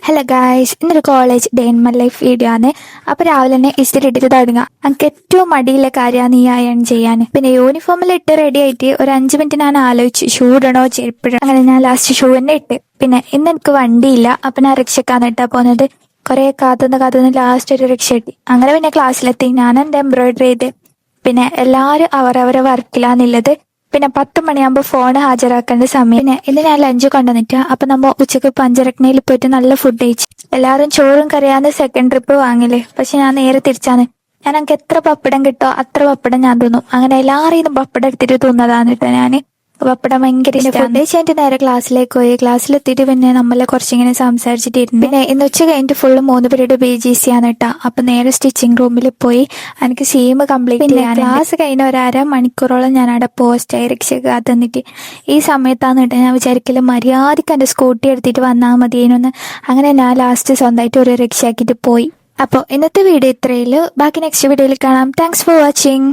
Hello guys, ഇന്നൊരു college day in my life video ആണ്. അപ്പൊ രാവിലെ തന്നെ ഇസ്തിരി ഇട്ടിട്ട് തുടങ്ങാം. എനിക്ക് ഏറ്റവും മടിയുള്ള കാര്യമാണ് ഈ അയൺ ചെയ്യാൻ. പിന്നെ യൂണിഫോമിൽ ഇട്ട് റെഡി ആയിട്ട് ഒരു 5 മിനിറ്റ് ഞാൻ ആലോചിച്ചു ഷൂ ഇടണോ ചെരുപ്പിടണോ. അങ്ങനെ ഞാൻ ലാസ്റ്റ് ഷൂ തന്നെ ഇട്ട്. പിന്നെ ഇന്ന് എനിക്ക് വണ്ടിയില്ല, അപ്പൊ ഞാൻ റിക്ഷക്കാണ് ഇട്ടാ പോകുന്നത്. കുറെ കാത്തുനിന്ന് ലാസ്റ്റ് ഒരു റിക്ഷ കിട്ടി. അങ്ങനെ പിന്നെ ക്ലാസ്സിലെത്തി. ഞാൻ എന്റെ എംബ്രോയിഡറി ചെയ്ത്. പിന്നെ എല്ലാവരും അവരവരെ വർക്കിലാന്നുള്ളത്. പിന്നെ 10 മണിയാകുമ്പോൾ ഫോൺ ഹാജരാക്കേണ്ട സമയം. പിന്നെ ഇന്ന് ഞാൻ ലഞ്ച് കൊണ്ടുവന്നിട്ട് അപ്പൊ നമ്മ ഉച്ചക്ക് പഞ്ചരത്നയിൽ പോയിട്ട് നല്ല ഫുഡ് കഴിച്ചു. എല്ലാവരും ചോറും കറിയാന്ന് സെക്കൻഡ് ട്രിപ്പ് വാങ്ങില്ലേ, പക്ഷെ ഞാൻ നേരെ തിരിച്ചാണ്. ഞാൻ എനിക്ക് എത്ര പപ്പടം കിട്ടോ അത്ര പപ്പടം ഞാൻ തിന്നും. അങ്ങനെ എല്ലാവരും പപ്പടം എടുത്തിട്ട് തിന്നതാണ് കേട്ടോ. ഞാൻ പപ്പടം ഭയങ്കര ഇഷ്ടമാണ്. ഫുഡ് കഴിച്ചിട്ട് നേരെ ക്ലാസ്സിലേക്ക് പോയി. ക്ലാസ്സിലെത്തിയിട്ട് പിന്നെ നമ്മളെ കുറച്ചിങ്ങനെ സംസാരിച്ചിട്ടിരുന്നു. പിന്നെ ഇന്ന് ഉച്ച കഴിഞ്ഞിട്ട് ഫുള്ള് 3 പീരീഡ് BGC ആണ് കേട്ടോ. അപ്പൊ നേരെ സ്റ്റിച്ചിങ് റൂമിൽ പോയി എനിക്ക് സീം കംപ്ലീറ്റ് ചെയ്യാൻ. ക്ലാസ് കഴിഞ്ഞ ഒരു അരമണിക്കൂറോളം ഞാൻ അവിടെ പോസ്റ്റായി റിക്ഷയ്ക്ക് കാത്തുനിന്നിട്ട്. ഈ സമയത്താണ് കേട്ടോ ഞാൻ വിചാരിക്കലും മര്യാദയ്ക്ക് എൻ്റെ സ്കൂട്ടി എടുത്തിട്ട് വന്നാൽ മതിയെന്നൊന്ന്. അങ്ങനെ ഞാൻ ലാസ്റ്റ് സ്വന്തമായിട്ട് ഒരു റിക്ഷ ആക്കിയിട്ട് പോയി. അപ്പോൾ ഇന്നത്തെ വീഡിയോ ഇത്രയുള്ളൂ. ബാക്കി നെക്സ്റ്റ് വീഡിയോയിൽ കാണാം. Thanks for watching.